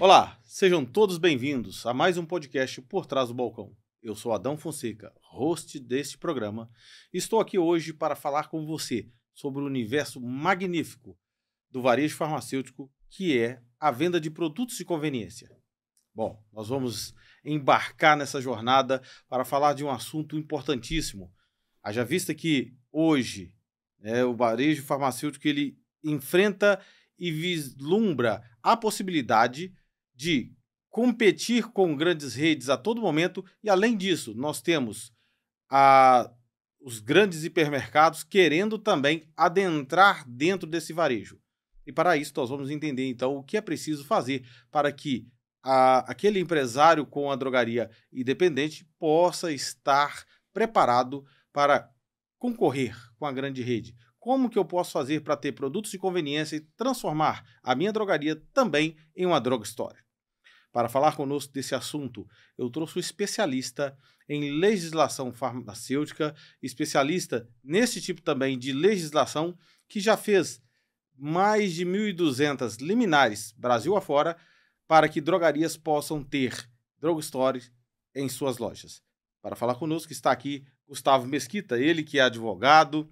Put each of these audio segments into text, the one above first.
Olá, sejam todos bem-vindos a mais um podcast Por Trás do Balcão. Eu sou Adão Fonseca, host deste programa, e estou aqui hoje para falar com você sobre o universo magnífico do varejo farmacêutico, que é a venda de produtos de conveniência. Bom, nós vamos embarcar nessa jornada para falar de um assunto importantíssimo. Haja vista que hoje o varejo farmacêutico ele enfrenta e vislumbra a possibilidade de competir com grandes redes a todo momento e, além disso, nós temos os grandes hipermercados querendo também adentrar dentro desse varejo. E para isso nós vamos entender, então, o que é preciso fazer para que aquele empresário com a drogaria independente possa estar preparado para concorrer com a grande rede. Como que eu posso fazer para ter produtos de conveniência e transformar a minha drogaria também em uma drugstore? Para falar conosco desse assunto, eu trouxe um especialista em legislação farmacêutica, especialista nesse tipo também de legislação, que já fez mais de 1.200 liminares Brasil afora para que drogarias possam ter drugstores em suas lojas. Para falar conosco está aqui Gustavo Mesquita, ele que é advogado,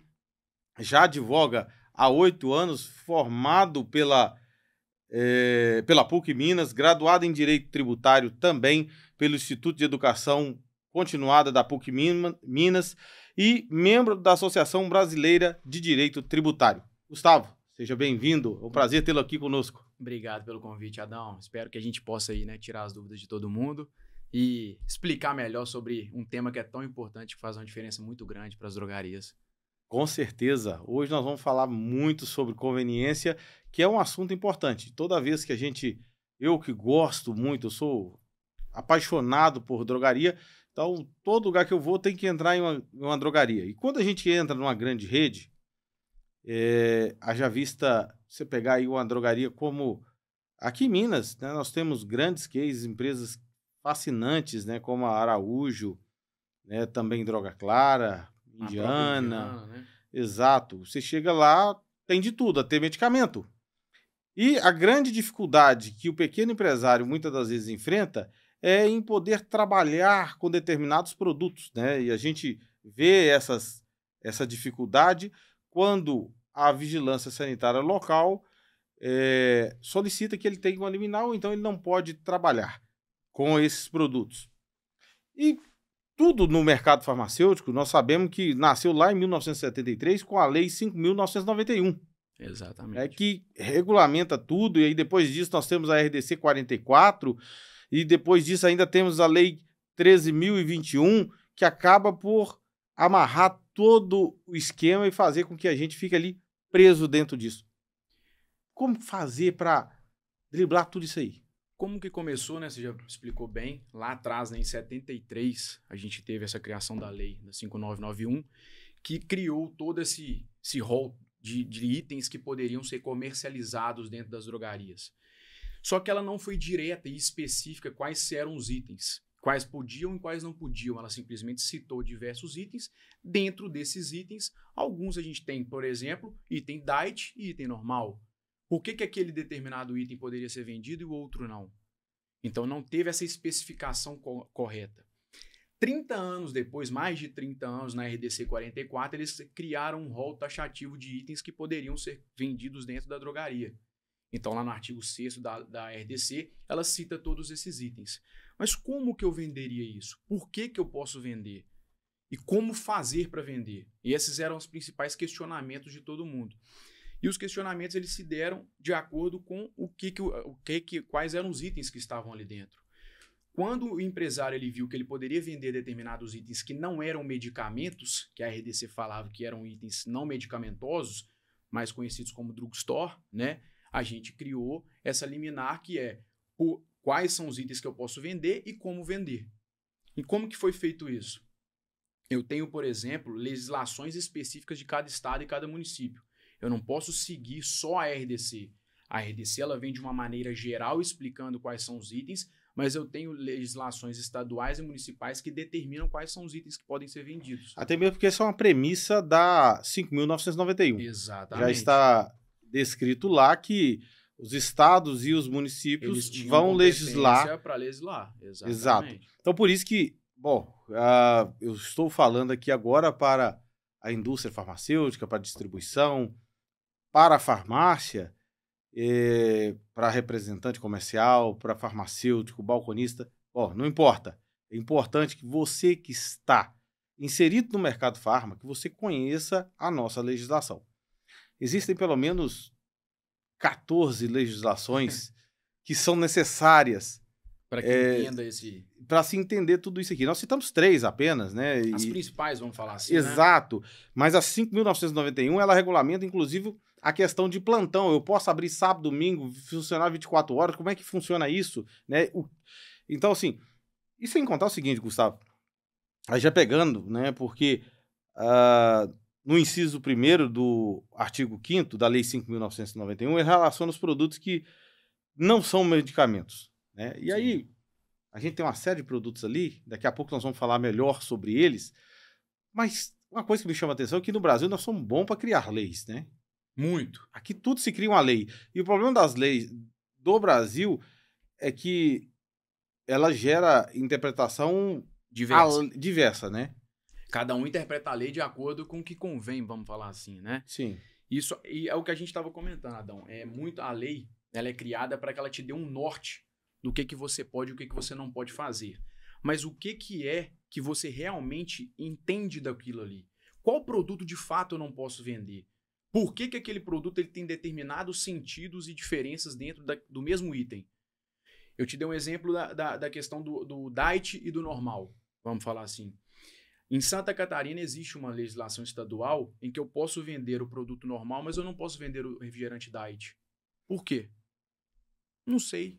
já advoga há 8 anos, formado pela PUC Minas, graduado em Direito Tributário também pelo Instituto de Educação Continuada da PUC Minas e membro da Associação Brasileira de Direito Tributário. Gustavo, seja bem-vindo, é um prazer tê-lo aqui conosco. Obrigado pelo convite, Adão. Espero que a gente possa aí, tirar as dúvidas de todo mundo e explicar melhor sobre um tema que é tão importante, que faz uma diferença muito grande para as drogarias. Com certeza. Hoje nós vamos falar muito sobre conveniência, que é um assunto importante. Toda vez que eu que gosto muito, eu sou apaixonado por drogaria, então todo lugar que eu vou tem que entrar em uma drogaria. E quando a gente entra numa grande rede, haja vista você pegar aí uma drogaria como aqui em Minas, nós temos grandes cases, empresas fascinantes, como a Araújo, também Droga Clara, Indiana, né? Exato. Você chega lá, tem de tudo, até medicamento. E a grande dificuldade que o pequeno empresário muitas das vezes enfrenta é em poder trabalhar com determinados produtos, E a gente vê essa dificuldade quando a vigilância sanitária local solicita que ele tenha uma liminar, ou então ele não pode trabalhar com esses produtos. E tudo no mercado farmacêutico, nós sabemos que nasceu lá em 1973 com a Lei 5.991. Exatamente. Que regulamenta tudo, e aí depois disso nós temos a RDC 44, e depois disso ainda temos a Lei 13.021, que acaba por amarrar todo o esquema e fazer com que a gente fique ali preso dentro disso. Como fazer para driblar tudo isso aí? Como que começou, Você já explicou bem. Lá atrás, em 73, a gente teve essa criação da lei, da 5.991, que criou todo esse rol de itens que poderiam ser comercializados dentro das drogarias. Só que ela não foi direta e específica quais eram os itens, quais podiam e quais não podiam. Ela simplesmente citou diversos itens. Dentro desses itens, alguns a gente tem, por exemplo, item diet e item normal. Por que aquele determinado item poderia ser vendido e o outro não? Então, não teve essa especificação correta. 30 anos depois, mais de 30 anos, na RDC 44, eles criaram um rol taxativo de itens que poderiam ser vendidos dentro da drogaria. Então, lá no artigo 6º da RDC, ela cita todos esses itens. Mas como que eu venderia isso? Por que eu posso vender? E como fazer para vender? E esses eram os principais questionamentos de todo mundo. E os questionamentos eles se deram de acordo com quais eram os itens que estavam ali dentro. Quando o empresário ele viu que ele poderia vender determinados itens que não eram medicamentos, que a RDC falava que eram itens não medicamentosos, mais conhecidos como drugstore, a gente criou essa liminar que é quais são os itens que eu posso vender e como vender. E como que foi feito isso? Eu tenho, por exemplo, legislações específicas de cada estado e cada município. Eu não posso seguir só a RDC. A RDC ela vem de uma maneira geral explicando quais são os itens, mas eu tenho legislações estaduais e municipais que determinam quais são os itens que podem ser vendidos. Até mesmo porque essa é uma premissa da 5.991. Exatamente. Já está descrito lá que os estados e os Eles municípios tinham vão legislar. para legislar, Exato. exatamente. Então, por isso que, bom, eu estou falando aqui agora para a indústria farmacêutica, para a distribuição, para a farmácia, para representante comercial, para farmacêutico, balconista. Bom, não importa. É importante que você que está inserido no mercado farma, que você conheça a nossa legislação. Existem pelo menos 14 legislações que são necessárias para que entenda esse... para se entender tudo isso aqui. Nós citamos 3 apenas, né? As principais, vamos falar assim, Exato. Né? Mas a 5.991, ela regulamenta, inclusive, a questão de plantão. Eu posso abrir sábado, domingo, funcionar 24 horas. Como é que funciona isso? Né? Então, assim, e sem contar o seguinte, Gustavo, aí já pegando, né? Porque no inciso 1º do artigo 5º da Lei 5.991, ele relaciona os produtos que não são medicamentos. Né? E aí, a gente tem uma série de produtos ali, daqui a pouco nós vamos falar melhor sobre eles, mas uma coisa que me chama a atenção é que no Brasil nós somos bons para criar leis, né? Muito. Aqui tudo se cria uma lei. E o problema das leis do Brasil é que ela gera interpretação diversa, né? Cada um interpreta a lei de acordo com o que convém, vamos falar assim, né? Sim. Isso e é o que a gente estava comentando, Adão. A lei, ela é criada para que ela te dê um norte do que você pode e o que você não pode fazer. Mas o que é que você realmente entende daquilo ali? Qual produto de fato eu não posso vender? Por que aquele produto ele tem determinados sentidos e diferenças dentro do mesmo item? Eu te dei um exemplo da questão do diet e do normal, vamos falar assim. Em Santa Catarina existe uma legislação estadual em que eu posso vender o produto normal, mas eu não posso vender o refrigerante diet. Por quê? Não sei.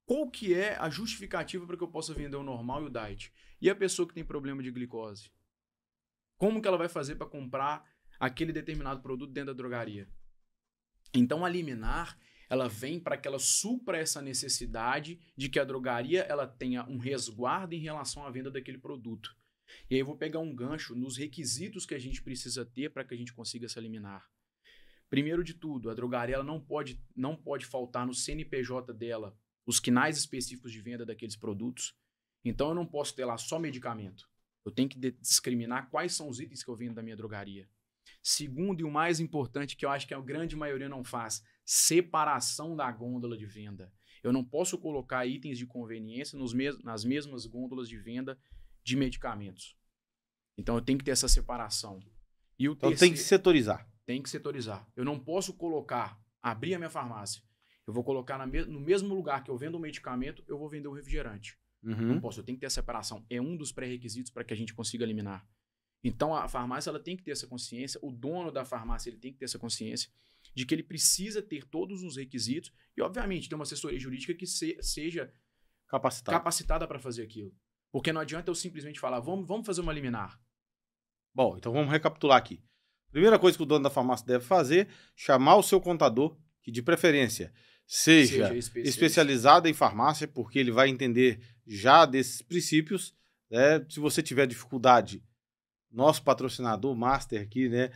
Qual que é a justificativa para que eu possa vender o normal e o diet? E a pessoa que tem problema de glicose? Como que ela vai fazer para comprar aquele determinado produto dentro da drogaria? Então, a liminar, ela vem para que ela supra essa necessidade de que a drogaria ela tenha um resguardo em relação à venda daquele produto. E aí eu vou pegar um gancho nos requisitos que a gente precisa ter para que a gente consiga essa liminar. Primeiro de tudo, a drogaria ela não pode faltar no CNPJ dela os quinais específicos de venda daqueles produtos. Então eu não posso ter lá só medicamento. Eu tenho que discriminar quais são os itens que eu vendo da minha drogaria. Segundo e o mais importante, que eu acho que a grande maioria não faz, separação da gôndola de venda. Eu não posso colocar itens de conveniência nas mesmas gôndolas de venda de medicamentos. Então eu tenho que ter essa separação. E o terceiro, tem que setorizar. Tem que setorizar. Eu não posso abrir a minha farmácia. Eu vou colocar no mesmo lugar que eu vendo um medicamento, eu vou vender um refrigerante. Não posso, eu tenho que ter a separação. É um dos pré-requisitos para que a gente consiga eliminar. Então a farmácia ela tem que ter essa consciência, o dono da farmácia ele tem que ter essa consciência de que ele precisa ter todos os requisitos e, obviamente, ter uma assessoria jurídica que seja capacitada para fazer aquilo. Porque não adianta eu simplesmente falar, vamos fazer uma liminar. Bom, então vamos recapitular aqui. Primeira coisa que o dono da farmácia deve fazer, chamar o seu contador, que de preferência seja especializado em farmácia, porque ele vai entender já desses princípios. Né? Se você tiver dificuldade, nosso patrocinador master aqui, né?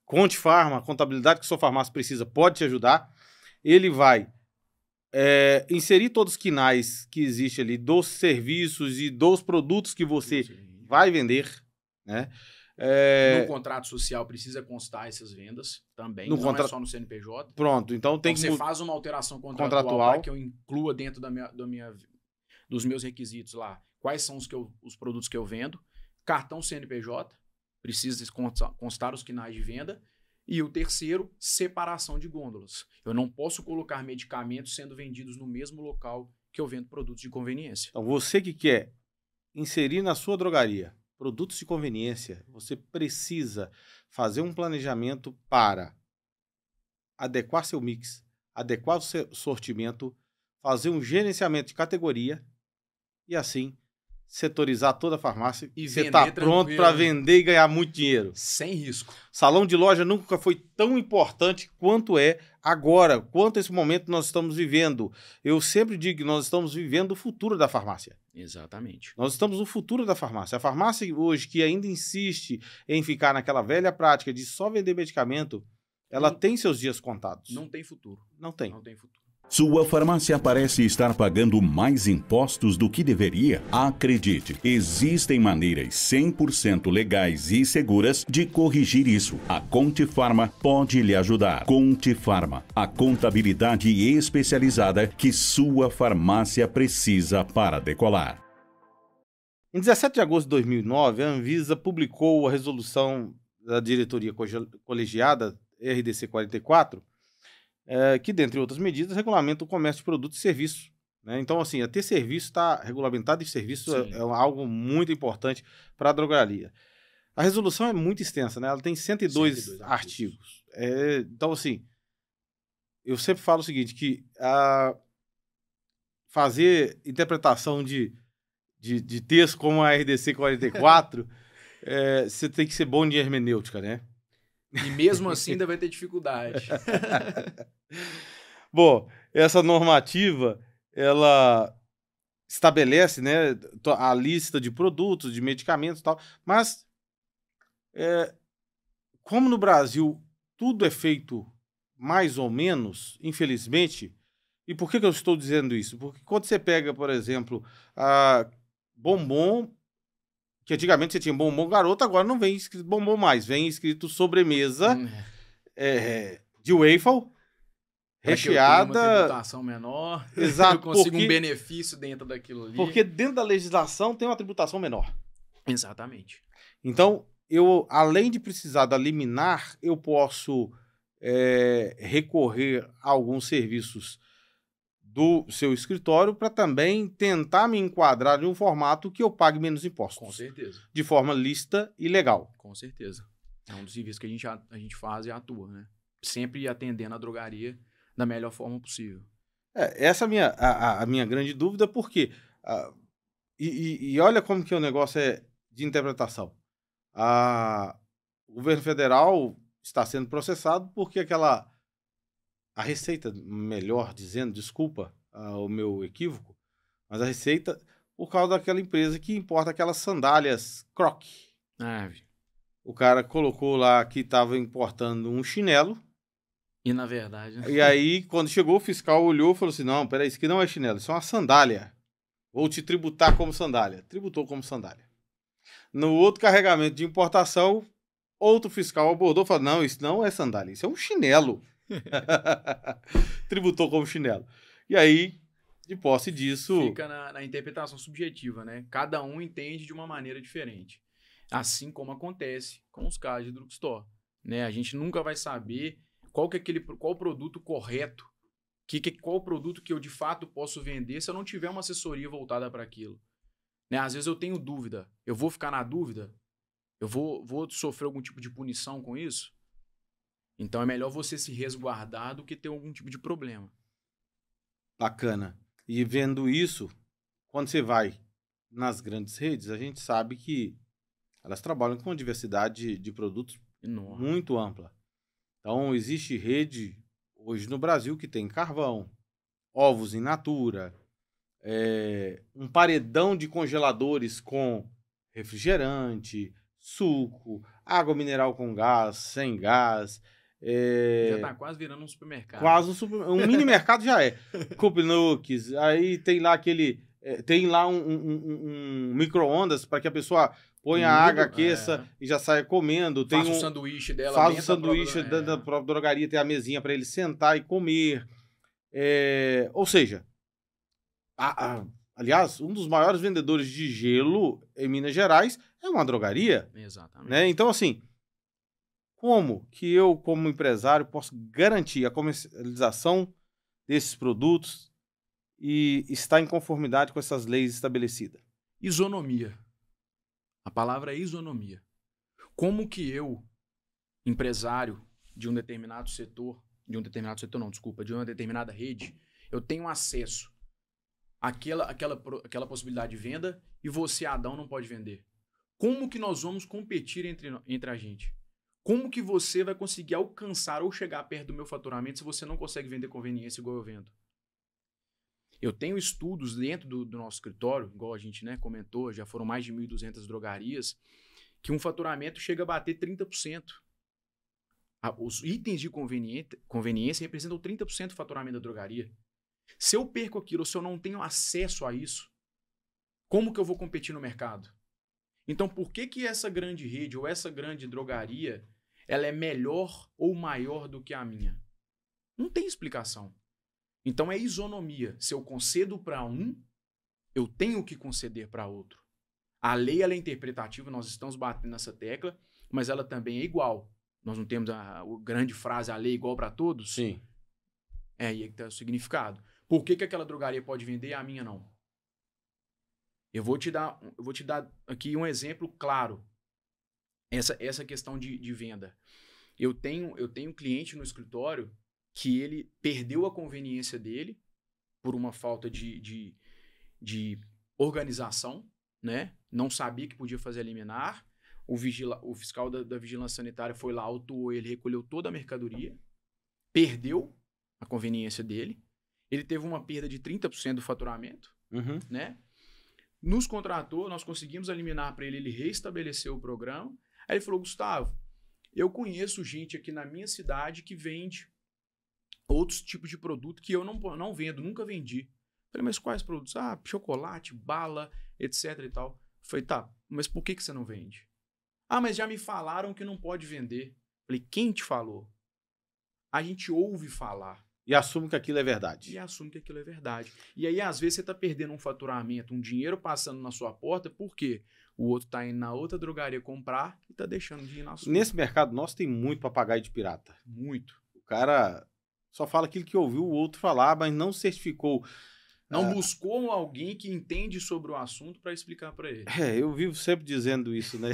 Conte Farma, a contabilidade que sua farmácia precisa, pode te ajudar. Ele vai inserir todos os quinais que existem ali dos serviços e dos produtos que você vai vender, né? No contrato social precisa constar essas vendas também, é só no CNPJ. Pronto, então tem que... Você faz uma alteração contratual para que eu inclua dentro dos meus requisitos lá quais são os produtos que eu vendo. Cartão CNPJ, precisa constar os quinais de venda. E o terceiro, separação de gôndolas. Eu não posso colocar medicamentos sendo vendidos no mesmo local que eu vendo produtos de conveniência. Então, você que quer inserir na sua drogaria produtos de conveniência, você precisa fazer um planejamento para adequar seu mix, adequar o seu sortimento, fazer um gerenciamento de categoria e assim setorizar toda a farmácia e você está pronto para vender e ganhar muito dinheiro. Sem risco. Salão de loja nunca foi tão importante quanto é agora, quanto esse momento nós estamos vivendo. Eu sempre digo que nós estamos vivendo o futuro da farmácia. Exatamente. Nós estamos no futuro da farmácia. A farmácia hoje que ainda insiste em ficar naquela velha prática de só vender medicamento, ela tem seus dias contados. Não tem futuro. Não tem. Não tem futuro. Sua farmácia parece estar pagando mais impostos do que deveria? Acredite, existem maneiras 100% legais e seguras de corrigir isso. A Conte Farma pode lhe ajudar. Conte Farma, a contabilidade especializada que sua farmácia precisa para decolar. Em 17 de agosto de 2009, a Anvisa publicou a resolução da diretoria colegiada, RDC 44, que, dentre outras medidas, regulamenta o comércio de produtos e serviços. Né? Então, assim, ter serviço está regulamentado, e serviço é algo muito importante para a drogaria. A resolução é muito extensa, né? Ela tem 102 artigos. Então, assim, eu sempre falo o seguinte, que fazer interpretação de texto como a RDC 44, você tem que ser bom de hermenêutica, né? E mesmo assim ainda vai ter dificuldade. Bom, essa normativa, ela estabelece, né, a lista de produtos, de medicamentos e tal, mas como no Brasil tudo é feito mais ou menos, infelizmente, e por que eu estou dizendo isso? Porque quando você pega, por exemplo, bombom, que antigamente você tinha bombom garoto, agora não vem escrito bombom mais, vem escrito sobremesa de waffle, recheada. Uma tributação menor, exato, eu consigo um benefício dentro daquilo ali. Porque dentro da legislação tem uma tributação menor. Exatamente. Então, eu, além de precisar da liminar, eu posso recorrer a alguns serviços do seu escritório para também tentar me enquadrar em um formato que eu pague menos impostos. Com certeza. De forma lícita e legal. Com certeza. É um dos serviços que a gente faz e atua, né? Sempre atendendo a drogaria da melhor forma possível. Essa é a minha grande dúvida, porque e olha como que o negócio é de interpretação. O governo federal está sendo processado porque a Receita, melhor dizendo, desculpa o meu equívoco, mas a Receita, por causa daquela empresa que importa aquelas sandálias Croc. O cara colocou lá que estava importando um chinelo. E na verdade... E aí, quando chegou, o fiscal olhou e falou assim, não, peraí, isso aqui não é chinelo, isso é uma sandália. Vou te tributar como sandália. Tributou como sandália. No outro carregamento de importação, outro fiscal abordou e falou, não, isso não é sandália, isso é um chinelo. Tributou como chinelo. E aí, de posse disso... Fica na interpretação subjetiva, né? Cada um entende de uma maneira diferente. Assim como acontece com os casos de drugstore. Né? A gente nunca vai saber qual o produto correto, qual produto que eu de fato posso vender se eu não tiver uma assessoria voltada para aquilo. Né? Às vezes eu tenho dúvida. Eu vou ficar na dúvida? Eu vou sofrer algum tipo de punição com isso? Então é melhor você se resguardar do que ter algum tipo de problema. Bacana. E vendo isso, quando você vai nas grandes redes, a gente sabe que elas trabalham com uma diversidade de produtos enorme, muito ampla. Então existe rede hoje no Brasil que tem carvão, ovos in natura, um paredão de congeladores com refrigerante, suco, água mineral com gás, sem gás. Já tá quase virando um supermercado. Quase um mini mercado já é. Cup Nuts, aí tem lá tem lá um micro-ondas para que a pessoa põe a água, aqueça e já saia comendo. Faz o sanduíche dela. Faz o sanduíche da própria drogaria, tem a mesinha para ele sentar e comer. Ou seja, aliás, um dos maiores vendedores de gelo em Minas Gerais é uma drogaria. Exatamente. Né? Então, assim, como que eu, como empresário, posso garantir a comercialização desses produtos e estar em conformidade com essas leis estabelecidas? Isonomia. A palavra é isonomia. Como que eu, empresário de um determinado setor, de uma determinada rede, eu tenho acesso àquela possibilidade de venda e você, Adão, não pode vender? Como que nós vamos competir entre a gente? Como que você vai conseguir alcançar ou chegar perto do meu faturamento se você não consegue vender conveniência igual eu vendo? Eu tenho estudos dentro do nosso escritório, igual a gente comentou, já foram mais de 1.200 drogarias, que um faturamento chega a bater 30%. Os itens de conveniência representam 30% do faturamento da drogaria. Se eu perco aquilo, se eu não tenho acesso a isso, como que eu vou competir no mercado? Então, por que essa grande rede ou essa grande drogaria ela é melhor ou maior do que a minha? Não tem explicação. Então, é isonomia. Se eu concedo para um, eu tenho que conceder para outro. A lei ela é interpretativa, nós estamos batendo nessa tecla, mas ela também é igual. Nós não temos a grande frase, a lei é igual para todos? Sim. Aí é que está o significado. Por que aquela drogaria pode vender e a minha não? Eu vou te dar aqui um exemplo claro. Essa questão de venda. Eu tenho um cliente no escritório que ele perdeu a conveniência dele por uma falta de organização, né? Não sabia que podia fazer a liminar. O fiscal da vigilância sanitária foi lá, autuou ele, recolheu toda a mercadoria, perdeu a conveniência dele, ele teve uma perda de 30% do faturamento, né? Nos contratou, nós conseguimos eliminar para ele, ele reestabeleceu o programa. Aí ele falou, Gustavo, eu conheço gente aqui na minha cidade que vende outros tipos de produto que eu não vendo, nunca vendi. Falei, mas quais produtos? Ah, chocolate, bala, etc e tal. Falei, tá, mas por que você não vende? Ah, mas já me falaram que não pode vender. Falei, quem te falou? A gente ouve falar. E assume que aquilo é verdade. E aí, às vezes, você está perdendo um faturamento, um dinheiro passando na sua porta, porque o outro está indo na outra drogaria comprar e está deixando de ir na sua. Nesse mercado nosso tem muito papagaio de pirata. Muito. O cara só fala aquilo que ouviu o outro falar, mas não certificou. Não buscou alguém que entende sobre o assunto para explicar para ele. Eu vivo sempre dizendo isso, né?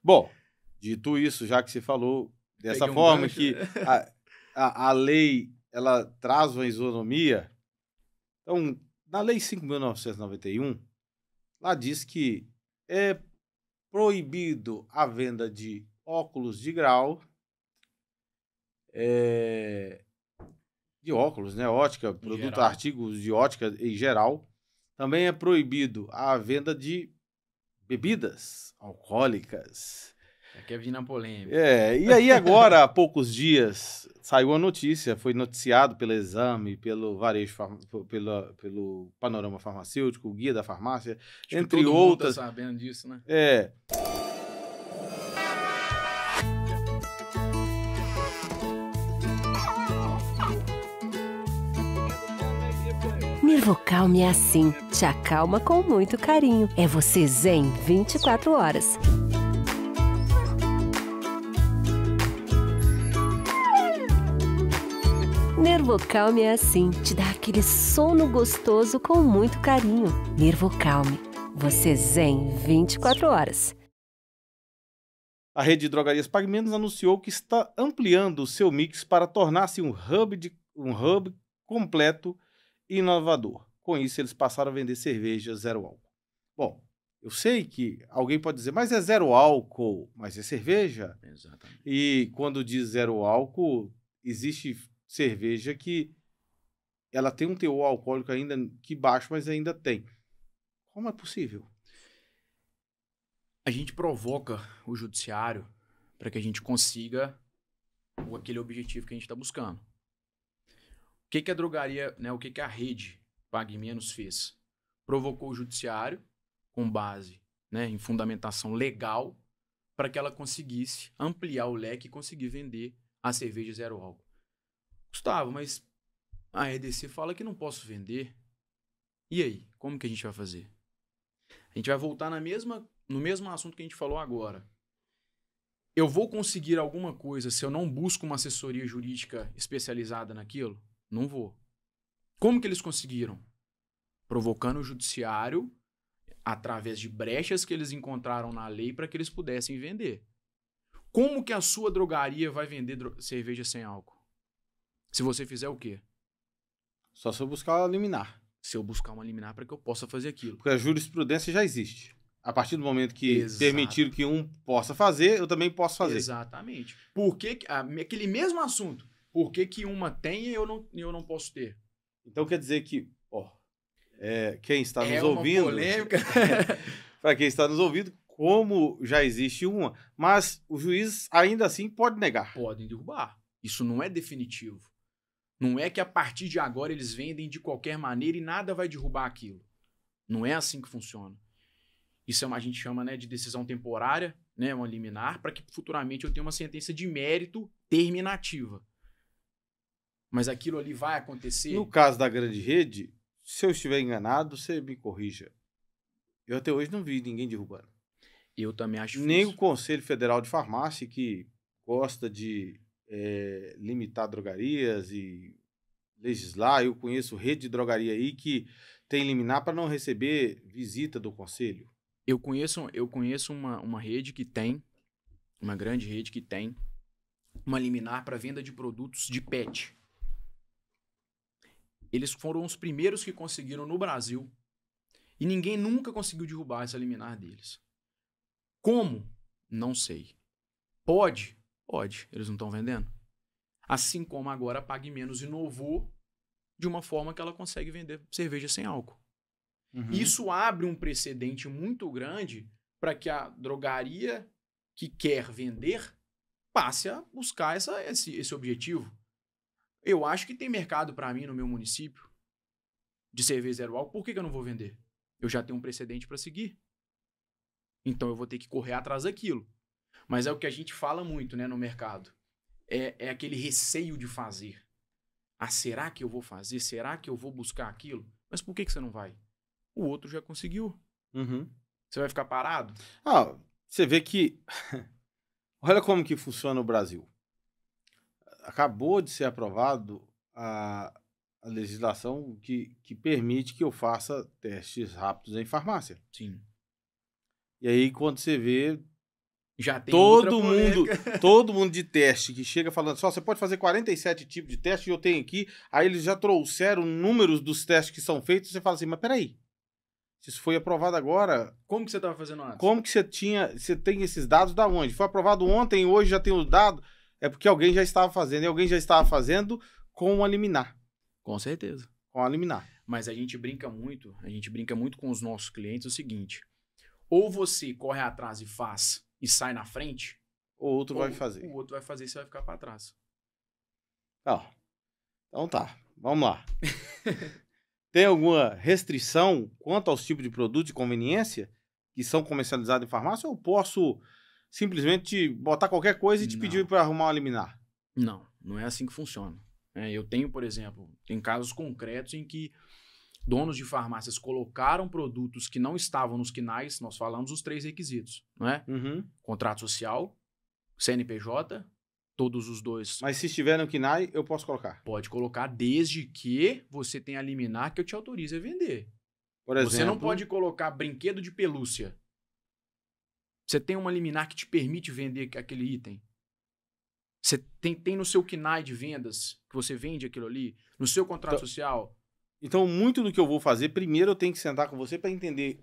Bom, dito isso, já que você falou dessa forma que a lei ela traz uma isonomia. Então, na Lei 5.991, lá diz que é proibido a venda de óculos de grau, de óculos, né? Ótica, produto, artigos de ótica em geral. Também é proibido a venda de bebidas alcoólicas. Quer vir na polêmica. E aí agora, há poucos dias, saiu a notícia, foi noticiado pelo Exame, pelo Varejo, pelo Panorama Farmacêutico, o Guia da Farmácia, Acho entre que todo outras. Mundo tá sabendo disso, né? Nervocalme é assim, te acalma com muito carinho. É você zen 24 horas. Nervocalme é assim, te dá aquele sono gostoso com muito carinho. Nervocalme, você zen 24 horas. A rede de drogarias Pague Menos anunciou que está ampliando o seu mix para tornar-se um hub completo e inovador. Com isso, eles passaram a vender cerveja zero álcool. Bom, eu sei que alguém pode dizer, mas é zero álcool, mas é cerveja. Exatamente. E quando diz zero álcool, existe cerveja que ela tem um teor alcoólico ainda que baixo, mas ainda tem. Como é possível? A gente provoca o judiciário para que a gente consiga aquele objetivo que a gente está buscando. O que a drogaria, né, o que a rede Pague Menos fez? Provocou o judiciário com base, né, em fundamentação legal para que ela conseguisse ampliar o leque e conseguir vender a cerveja zero álcool. Gustavo, mas a EDC fala que não posso vender. E aí, como que a gente vai fazer? A gente vai voltar no mesmo assunto que a gente falou agora. Eu vou conseguir alguma coisa se eu não busco uma assessoria jurídica especializada naquilo? Não vou. Como que eles conseguiram? Provocando o judiciário através de brechas que eles encontraram na lei para que eles pudessem vender. Como que a sua drogaria vai vender cerveja sem álcool? Se você fizer o quê? Só se eu buscar uma liminar. Se eu buscar uma liminar para que eu possa fazer aquilo. Porque a jurisprudência já existe. A partir do momento que permitir que um possa fazer, eu também posso fazer. Exatamente. Por que aquele mesmo assunto, por que uma tem e eu não posso ter? Então quer dizer que, quem está nos ouvindo... polêmica. Para quem está nos ouvindo, como já existe uma, mas o juiz ainda assim pode negar. Podem derrubar. Isso não é definitivo. Não é que a partir de agora eles vendem de qualquer maneira e nada vai derrubar aquilo. Não é assim que funciona. Isso a gente chama, né, de decisão temporária, né, uma liminar, para que futuramente eu tenha uma sentença de mérito terminativa. Mas aquilo ali vai acontecer... No caso da grande rede, se eu estiver enganado, você me corrija. Eu até hoje não vi ninguém derrubando. Eu também acho Nem difícil. o Conselho Federal de Farmácia, que gosta de limitar drogarias e legislar. Eu conheço rede de drogaria aí que tem liminar para não receber visita do Conselho. Eu conheço uma rede que tem, uma grande rede que tem, uma liminar para venda de produtos de pet. Eles foram os primeiros que conseguiram no Brasil e ninguém nunca conseguiu derrubar essa liminar deles. Como? Não sei. Pode? Pode. Eles não estão vendendo? Assim como agora a Pague Menos inovou de uma forma que ela consegue vender cerveja sem álcool. Uhum. Isso abre um precedente muito grande para que a drogaria que quer vender passe a buscar esse objetivo. Eu acho que tem mercado para mim no meu município de cerveja zero álcool. Por que eu não vou vender? Eu já tenho um precedente para seguir. Então eu vou ter que correr atrás daquilo. Mas é o que a gente fala muito, né, no mercado. É aquele receio de fazer. Ah, será que eu vou fazer? Será que eu vou buscar aquilo? Mas por que você não vai? O outro já conseguiu. Uhum. Você vai ficar parado? Ah, você vê que... Olha como que funciona o Brasil. Acabou de ser aprovado a legislação que permite que eu faça testes rápidos em farmácia. Sim. E aí, quando você vê... Já tem todo mundo de teste que chega falando só, você pode fazer 47 tipos de teste, eu tenho aqui, aí eles já trouxeram números dos testes que são feitos, você fala assim, mas peraí, se isso foi aprovado agora... Como que você estava fazendo antes? Como que você tem esses dados da onde? Foi aprovado ontem, hoje já tem os dados, é porque alguém já estava fazendo, e alguém já estava fazendo com uma liminar. Com certeza. Com a liminar. Mas a gente brinca muito com os nossos clientes o seguinte, ou você corre atrás e faz e sai na frente, O outro vai fazer. O outro vai fazer e você vai ficar para trás. Então tá, vamos lá. Tem alguma restrição quanto aos tipos de produtos de conveniência que são comercializados em farmácia, ou posso simplesmente botar qualquer coisa e te pedir para arrumar uma liminar? Não, não é assim que funciona. Eu tenho, por exemplo, tem casos concretos em que donos de farmácias colocaram produtos que não estavam nos quinais, nós falamos os 3 requisitos, não é? Uhum. Contrato social, CNPJ, todos os 2. Mas se estiver no KNAI, eu posso colocar? Pode colocar desde que você tenha a liminar que eu te autorize a vender. Por exemplo, Você não pode colocar brinquedo de pelúcia. Você tem uma liminar que te permite vender aquele item. Você tem no seu KNAI de vendas, que você vende aquilo ali, no seu contrato social. Então, muito do que eu vou fazer, primeiro eu tenho que sentar com você para entender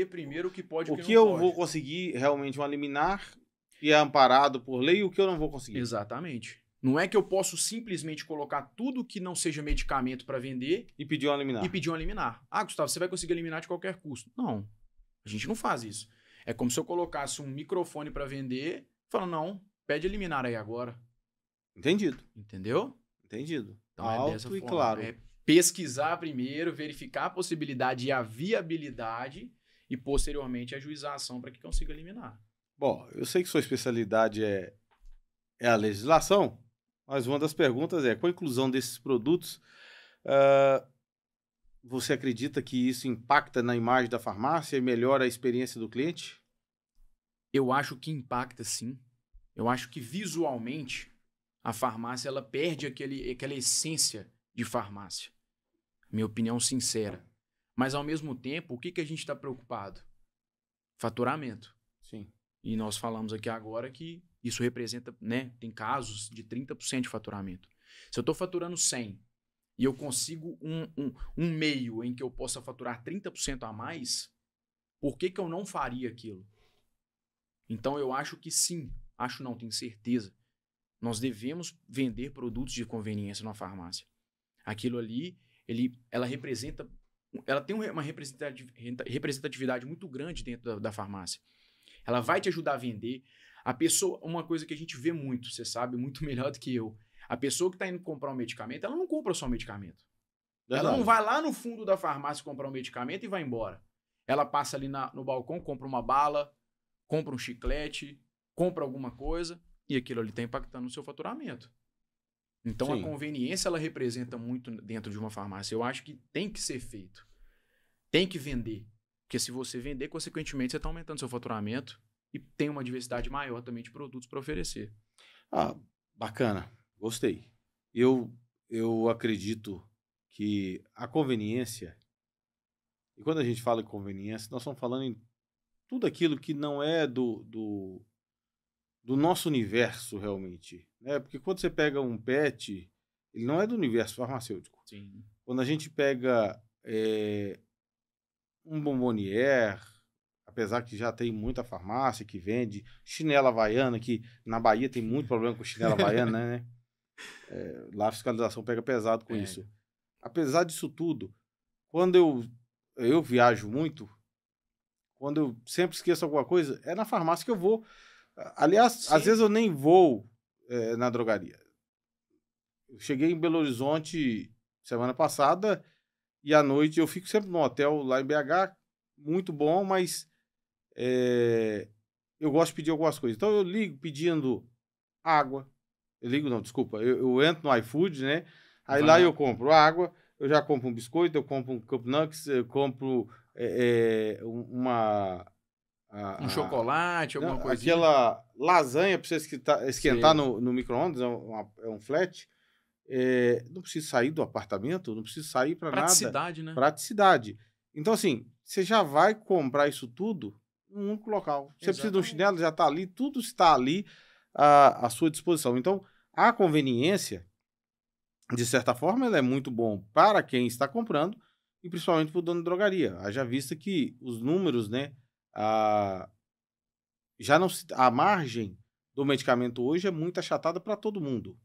primeiro o que pode e o que que não eu pode. vou conseguir realmente uma liminar e é amparado por lei e o que eu não vou conseguir. Exatamente. Não é que eu posso simplesmente colocar tudo que não seja medicamento para vender E pedir uma liminar. e pedir uma liminar. Ah, Gustavo, você vai conseguir eliminar de qualquer custo. Não, a gente não faz isso. É como se eu colocasse um microfone para vender, falando, não, pede eliminar aí agora. Entendido. Entendeu? Entendido. Então Alto é dessa e forma. claro. É pesquisar primeiro, verificar a possibilidade e a viabilidade e posteriormente ajuizar a ação para que consiga eliminar. Bom, eu sei que sua especialidade é a legislação, mas uma das perguntas é, com a inclusão desses produtos, você acredita que isso impacta na imagem da farmácia e melhora a experiência do cliente? Eu acho que impacta, sim. Eu acho que visualmente a farmácia ela perde aquela essência de farmácia. Minha opinião sincera. Mas, ao mesmo tempo, o que a gente está preocupado? Faturamento. Sim. E nós falamos aqui agora que isso representa, né? Tem casos de 30% de faturamento. Se eu estou faturando 100 e eu consigo um meio em que eu possa faturar 30% a mais, por que eu não faria aquilo? Então, eu acho que sim. Acho não, tenho certeza. Nós devemos vender produtos de conveniência numa farmácia. Aquilo ali, ela tem uma representatividade muito grande dentro da farmácia. ela vai te ajudar a vender. A pessoa, uma coisa que a gente vê muito, você sabe muito melhor do que eu, a pessoa que está indo comprar um medicamento, ela não compra só um medicamento. Verdade. Ela não vai lá no fundo da farmácia comprar um medicamento e vai embora. Ela passa ali no balcão, compra uma bala, compra um chiclete, compra alguma coisa e aquilo ali está impactando no seu faturamento. Então, Sim. a conveniência, ela representa muito dentro de uma farmácia. Eu acho que tem que ser feito. Tem que vender. Porque se você vender, consequentemente, você está aumentando seu faturamento e tem uma diversidade maior também de produtos para oferecer. Ah, bacana. Gostei. Eu acredito que a conveniência, e quando a gente fala em conveniência, nós estamos falando em tudo aquilo que não é do nosso universo realmente, né? Porque quando você pega um pet, ele não é do universo farmacêutico. Sim. Quando a gente pega um bombonier, apesar que já tem muita farmácia que vende chinela havaiana, que na Bahia tem muito problema com chinela havaiana, né? Lá a fiscalização pega pesado com isso. Apesar disso tudo, quando eu viajo muito, quando eu sempre esqueço alguma coisa, é na farmácia que eu vou. Aliás, Sim. às vezes eu nem vou na drogaria. Eu cheguei em Belo Horizonte semana passada e à noite eu fico sempre no hotel lá em BH, muito bom, mas eu gosto de pedir algumas coisas. Então eu ligo pedindo água. Eu entro no iFood, né? Aí lá eu compro água, eu já compro um biscoito, eu compro um Cup Nuggets, eu compro Um chocolate, alguma coisinha. aquela lasanha para você esquentar no micro-ondas, é um flat. Não preciso sair do apartamento, não preciso sair para nada. Praticidade, né? Praticidade. Então, assim, você já vai comprar isso tudo num único local. Você precisa de um chinelo, já está ali, tudo está ali à sua disposição. Então, a conveniência, de certa forma, ela é muito bom para quem está comprando e principalmente para o dono de drogaria. Haja vista que os números, né, a margem do medicamento hoje é muito achatada para todo mundo.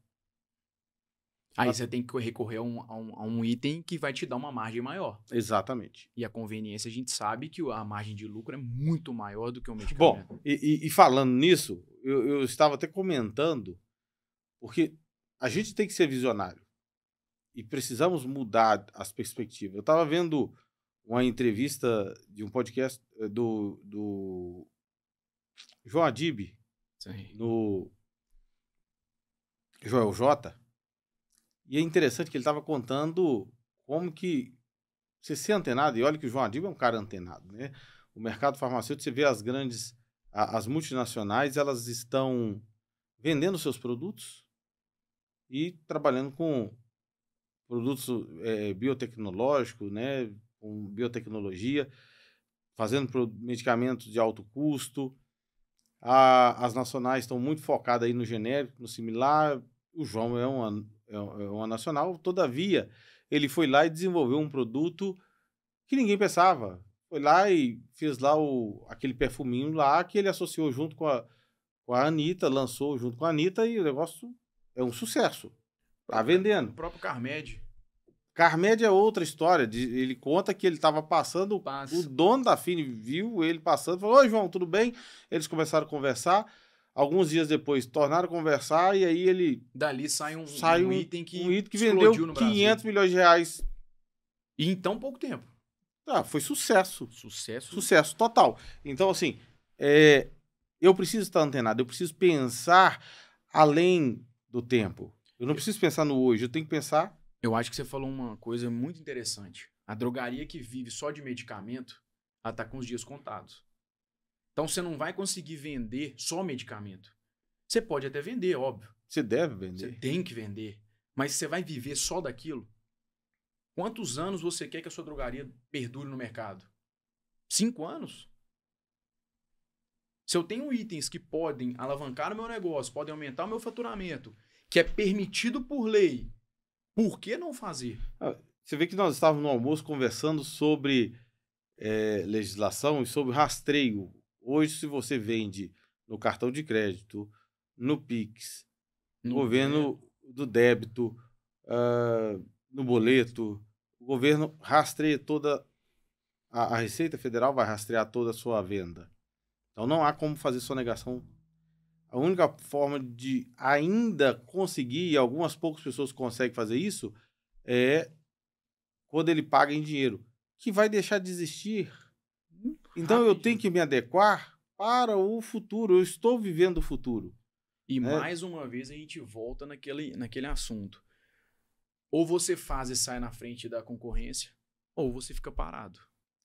Aí você tem que recorrer a um item que vai te dar uma margem maior. Exatamente. E a conveniência, a gente sabe que a margem de lucro é muito maior do que o Bom, medicamento. e falando nisso, eu estava até comentando, porque a gente tem que ser visionário e precisamos mudar as perspectivas. Eu estava vendo uma entrevista de um podcast do João Adib, no Joel J. E é interessante que ele estava contando como que você ser antenado, e olha que o João Adib é um cara antenado, né? O mercado farmacêutico, você vê as multinacionais, elas estão vendendo seus produtos e trabalhando com produtos biotecnológicos, né? Com biotecnologia, fazendo medicamentos de alto custo. As nacionais estão muito focadas aí no genérico, no similar. O João é uma nacional, todavia, ele foi lá e desenvolveu um produto que ninguém pensava. Foi lá e fez lá aquele perfuminho lá que ele associou junto com a Anitta, lançou junto com a Anitta e o negócio é um sucesso. Tá vendendo. O próprio Carmed. Carmed é outra história. Ele conta que ele estava passando, o dono da Fine viu ele passando, falou: "Oi, João, tudo bem?" Eles começaram a conversar. Alguns dias depois, tornaram a conversar e aí ele... Dali sai um item que vendeu 500 milhões de reais. E em tão pouco tempo. Foi sucesso. Sucesso. Sucesso total. Então, assim, eu preciso estar antenado, eu preciso pensar além do tempo. Eu não preciso pensar no hoje, eu tenho que pensar... Eu acho que você falou uma coisa muito interessante. A drogaria que vive só de medicamento, ela está com os dias contados. Então, você não vai conseguir vender só medicamento. Você pode até vender, óbvio. Você deve vender. Você tem que vender. Mas você vai viver só daquilo? Quantos anos você quer que a sua drogaria perdure no mercado? 5 anos? Se eu tenho itens que podem alavancar o meu negócio, podem aumentar o meu faturamento, que é permitido por lei, por que não fazer? Você vê que nós estávamos no almoço conversando sobre legislação e sobre rastreio. Hoje, se você vende no cartão de crédito, no Pix, no governo do débito, no boleto, o governo rastreia toda... A Receita Federal vai rastrear toda a sua venda. Então não há como fazer sonegação. A única forma de ainda conseguir, e algumas poucas pessoas conseguem fazer isso, é quando ele paga em dinheiro, que vai deixar de existir. Então eu tenho que me adequar para o futuro. Eu estou vivendo o futuro. E mais uma vez a gente volta naquele assunto. Ou você faz e sai na frente da concorrência, ou você fica parado.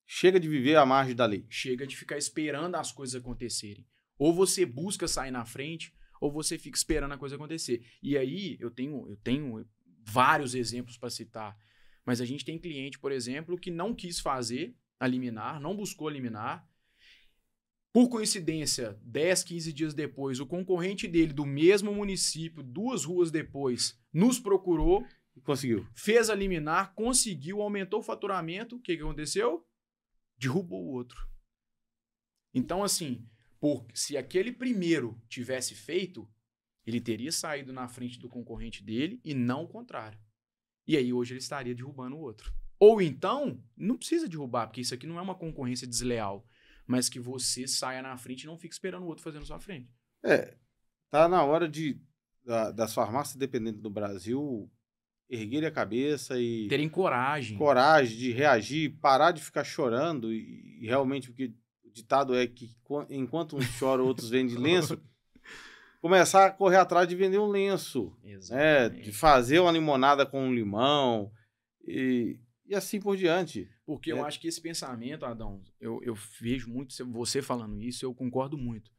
Chega de viver à margem da lei. Chega de ficar esperando as coisas acontecerem. Ou você busca sair na frente, ou você fica esperando a coisa acontecer. E aí, eu tenho vários exemplos para citar. Mas a gente tem cliente, por exemplo, que não quis fazer a liminar, não buscou a liminar. Por coincidência, 10, 15 dias depois, o concorrente dele, do mesmo município, 2 ruas depois, nos procurou. Conseguiu. Fez a liminar, conseguiu, aumentou o faturamento. O que aconteceu? Derrubou o outro. Então, assim, se aquele primeiro tivesse feito, ele teria saído na frente do concorrente dele e não o contrário. E aí, hoje, ele estaria derrubando o outro. Ou então, não precisa derrubar, porque isso aqui não é uma concorrência desleal, mas que você saia na frente e não fique esperando o outro fazendo sua frente. Tá na hora das farmácias dependentes do Brasil erguerem a cabeça e... terem coragem. Coragem de reagir, parar de ficar chorando e realmente, porque o ditado é que enquanto uns choram, outros vendem lenço, começar a correr atrás de vender um lenço, né? De fazer uma limonada com um limão e assim por diante. Porque eu acho que esse pensamento, Adão, eu vejo muito você falando isso, eu concordo muito.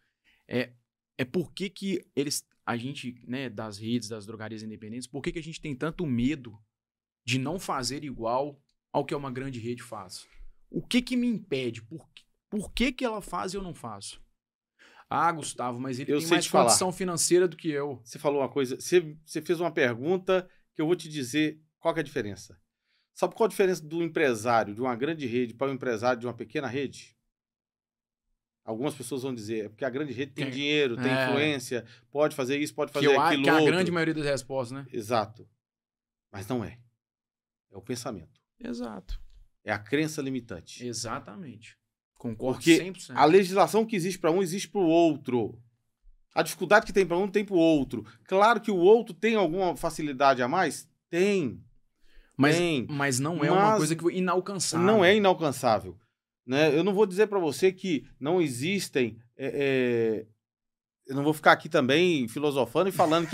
É porque que a gente, né, das redes, das drogarias independentes, por que a gente tem tanto medo de não fazer igual ao que uma grande rede faz? O que me impede? Por que ela faz e eu não faço? Ah, Gustavo, mas ele tem mais condição financeira do que eu. Você falou uma coisa, você fez uma pergunta que eu vou te dizer qual que é a diferença. Sabe qual a diferença do empresário de uma grande rede para o empresário de uma pequena rede? Algumas pessoas vão dizer, é porque a grande rede tem dinheiro, tem influência, pode fazer isso, pode fazer aquilo, que é a grande maioria das respostas, né? Exato. Mas não é. É o pensamento. Exato. É a crença limitante. Exatamente. Concordo porque 100%. A legislação que existe para um, existe para o outro. A dificuldade que tem para um, tem para o outro. Claro que o outro tem alguma facilidade a mais? Tem. Mas não é uma coisa inalcançável. Não é inalcançável. Né? Eu não vou dizer para você que não existem... Eu não vou ficar aqui também filosofando e falando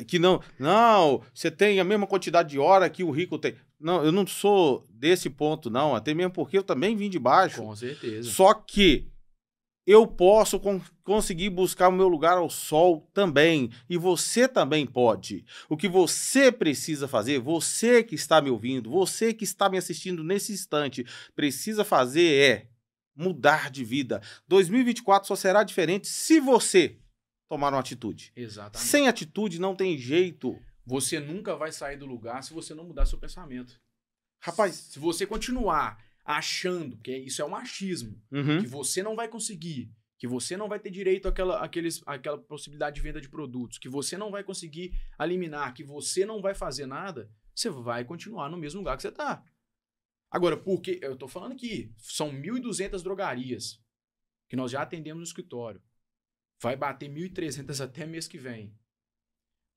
que não, você tem a mesma quantidade de hora que o rico tem. Não, eu não sou desse ponto, não. Até mesmo porque eu também vim de baixo. Com certeza. Só que eu posso conseguir buscar o meu lugar ao sol também. E você também pode. O que você precisa fazer, você que está me ouvindo, você que está me assistindo nesse instante, precisa fazer mudar de vida. 2024 só será diferente se você tomar uma atitude. Exatamente. Sem atitude não tem jeito. Você nunca vai sair do lugar se você não mudar seu pensamento. Rapaz, se você continuar achando que isso é um achismo, que você não vai conseguir, que você não vai ter direito àquela possibilidade de venda de produtos, que você não vai conseguir eliminar, que você não vai fazer nada, você vai continuar no mesmo lugar que você está. Agora, porque eu tô falando aqui, são 1.200 drogarias que nós já atendemos no escritório. Vai bater 1.300 até mês que vem.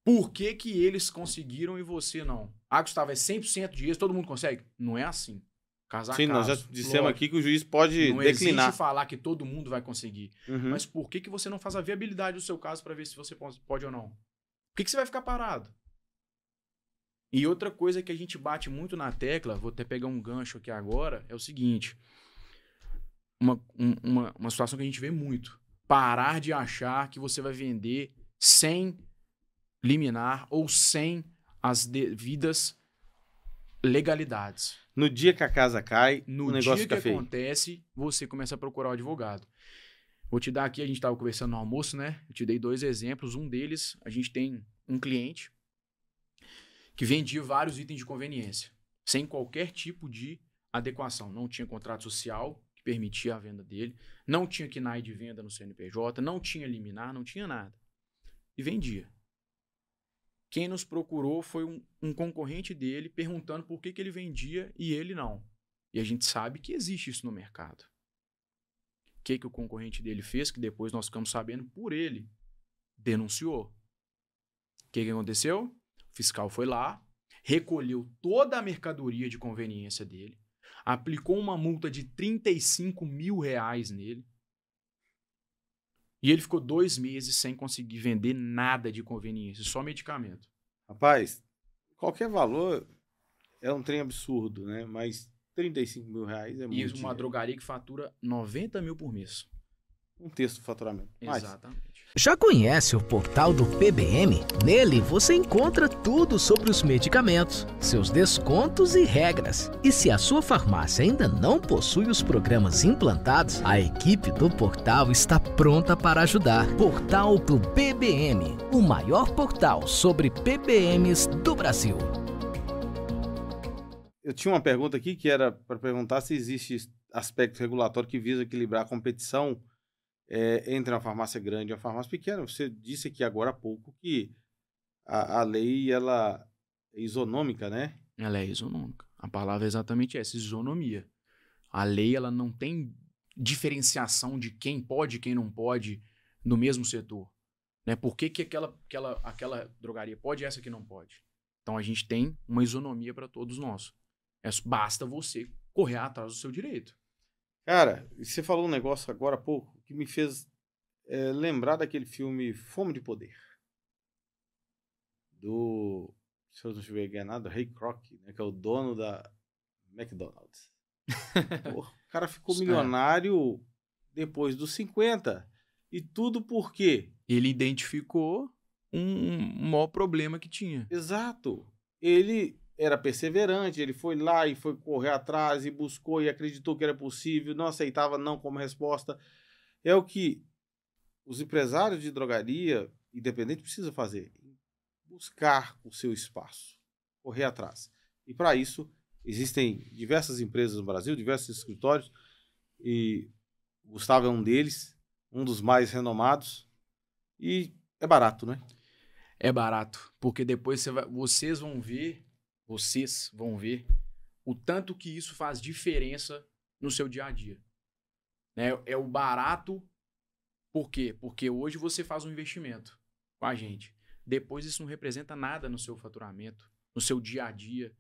Por que que eles conseguiram e você não? Ah, Gustavo, é 100% de êxito, todo mundo consegue? Não é assim. Caso a sim, caso. nós já dissemos aqui que o juiz pode não declinar. Não existe falar que todo mundo vai conseguir. Mas por que que você não faz a viabilidade do seu caso para ver se você pode ou não? Por que você vai ficar parado? E outra coisa que a gente bate muito na tecla, vou até pegar um gancho aqui agora, é o seguinte. Uma situação que a gente vê muito. Parar de achar que você vai vender sem liminar ou sem as devidas legalidades. No dia que a casa cai, o negócio fica feio. No dia que acontece, você começa a procurar o advogado. Vou te dar aqui, a gente estava conversando no almoço, né? Eu te dei 2 exemplos. Um deles, a gente tem um cliente que vendia vários itens de conveniência, sem qualquer tipo de adequação. Não tinha contrato social que permitia a venda dele, não tinha KNAI de venda no CNPJ, não tinha liminar, não tinha nada. E vendia. Quem nos procurou foi um concorrente dele perguntando por que ele vendia e ele não. E a gente sabe que existe isso no mercado. que o concorrente dele fez, que depois nós ficamos sabendo por ele, denunciou. O que aconteceu? O fiscal foi lá, recolheu toda a mercadoria de conveniência dele, aplicou uma multa de R$35 mil nele, e ele ficou 2 meses sem conseguir vender nada de conveniência, só medicamento. Rapaz, qualquer valor é um trem absurdo, né? Mas R$35 mil é muito E uma dinheiro. drogaria que fatura 90 mil por mês. Um terço do faturamento. Mas, Exatamente. Já conhece o portal do PBM? Nele você encontra tudo sobre os medicamentos, seus descontos e regras. E se a sua farmácia ainda não possui os programas implantados, a equipe do portal está pronta para ajudar. Portal do PBM, o maior portal sobre PBMs do Brasil. eu tinha uma pergunta aqui que era para perguntar se existe aspecto regulatório que visa equilibrar a competição entre uma farmácia grande e uma farmácia pequena. Você disse aqui agora há pouco que a lei ela é isonômica, né? Ela é isonômica. A palavra é exatamente essa, isonomia. A lei ela não tem diferenciação de quem pode e quem não pode no mesmo setor. Né? Por que aquela drogaria pode e essa que não pode? Então a gente tem uma isonomia para todos nós. Basta você correr atrás do seu direito. Cara, você falou um negócio agora há pouco que me fez lembrar daquele filme Fome de Poder. Se eu não estiver enganado, Ray Kroc, né, que é o dono da McDonald's. Porra, o cara ficou milionário depois dos 50. E tudo por quê? Ele identificou um maior problema que tinha. Exato. Ele era perseverante, ele foi lá e foi correr atrás e buscou e acreditou que era possível, não aceitava não como resposta. É o que os empresários de drogaria independente precisam fazer. Buscar o seu espaço, correr atrás. E para isso, existem diversas empresas no Brasil, diversos escritórios, e o Gustavo é um deles, um dos mais renomados, e é barato, né? É barato, porque depois vocês vão ver o tanto que isso faz diferença no seu dia a dia. Né? É o barato, por quê? Porque hoje você faz um investimento com a gente. Depois isso não representa nada no seu faturamento, no seu dia a dia.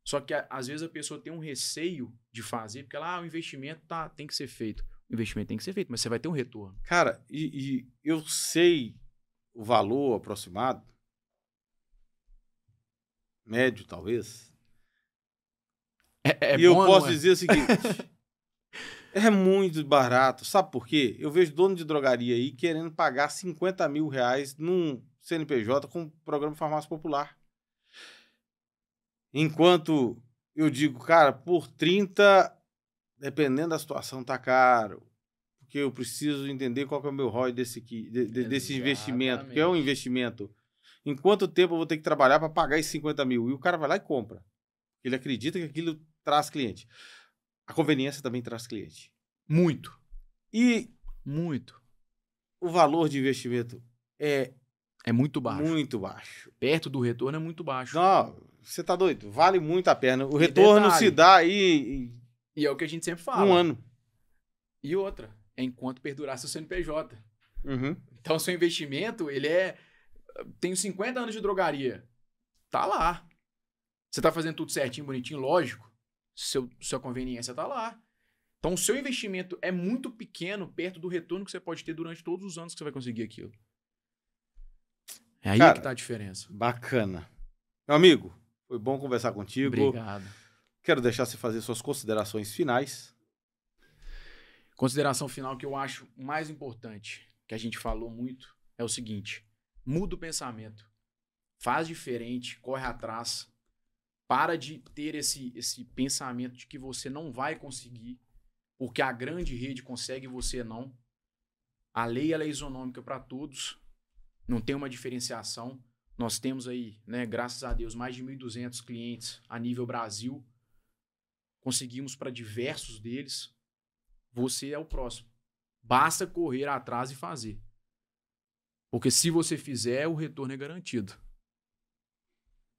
Só que às vezes a pessoa tem um receio de fazer, porque o investimento tem que ser feito. O investimento tem que ser feito, mas você vai ter um retorno. Cara, e eu sei o valor aproximado, médio talvez, e eu posso dizer o seguinte, é muito barato. Sabe por quê? Eu vejo dono de drogaria aí querendo pagar R$50 mil num CNPJ com o programa Farmácia Popular. Enquanto eu digo, cara, por 30, dependendo da situação, tá caro. Porque eu preciso entender qual que é o meu ROI desse investimento, que é um investimento. Em quanto tempo eu vou ter que trabalhar para pagar esses 50 mil? E o cara vai lá e compra. Ele acredita que aquilo traz cliente. A conveniência também traz cliente. Muito. E muito. O valor de investimento é muito baixo. Muito baixo. Perto do retorno é muito baixo. Não, você tá doido. Vale muito a pena. O retorno se dá aí... E é o que a gente sempre fala. 1 ano. E outra, é enquanto perdurar seu CNPJ. Uhum. Então, seu investimento, ele tem 50 anos de drogaria. Tá lá. Você tá fazendo tudo certinho, bonitinho, lógico. Sua conveniência tá lá. Então, o seu investimento é muito pequeno perto do retorno que você pode ter durante todos os anos que você vai conseguir aquilo. É aí que tá a diferença. Bacana. Meu amigo, foi bom conversar contigo. Obrigado. Quero deixar você fazer suas considerações finais. Consideração final que eu acho mais importante, que a gente falou muito, é o seguinte. Muda o pensamento. Faz diferente, corre atrás. Para de ter esse pensamento de que você não vai conseguir, porque a grande rede consegue e você não. A lei ela é isonômica para todos. Não tem uma diferenciação. Nós temos aí, né, graças a Deus, mais de 1.200 clientes a nível Brasil. Conseguimos para diversos deles. Você é o próximo. Basta correr atrás e fazer. Porque se você fizer, o retorno é garantido.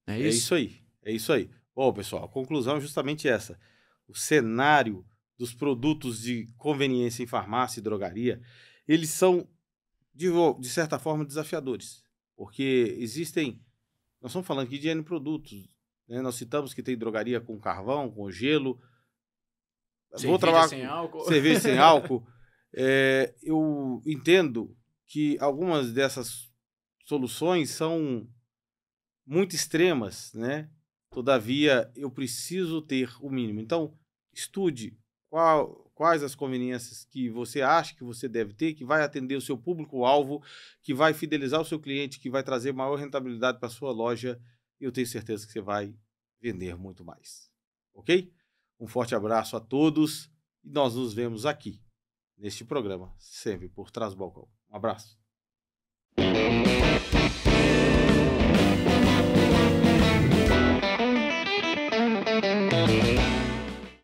Não é isso? É isso aí. Bom, pessoal, a conclusão é justamente essa. O cenário dos produtos de conveniência em farmácia e drogaria, eles são, de certa forma, desafiadores. Porque existem... Nós estamos falando aqui de N produtos, né? Nós citamos que tem drogaria com carvão, com gelo. Cerveja sem álcool. Cerveja sem álcool. Eu entendo que algumas dessas soluções são muito extremas, né? Todavia, eu preciso ter o mínimo. Então, estude quais as conveniências que você acha que você deve ter, que vai atender o seu público-alvo, que vai fidelizar o seu cliente, que vai trazer maior rentabilidade para a sua loja. E eu tenho certeza que você vai vender muito mais. Ok? Um forte abraço a todos e nós nos vemos aqui, neste programa, sempre por trás do balcão. Um abraço.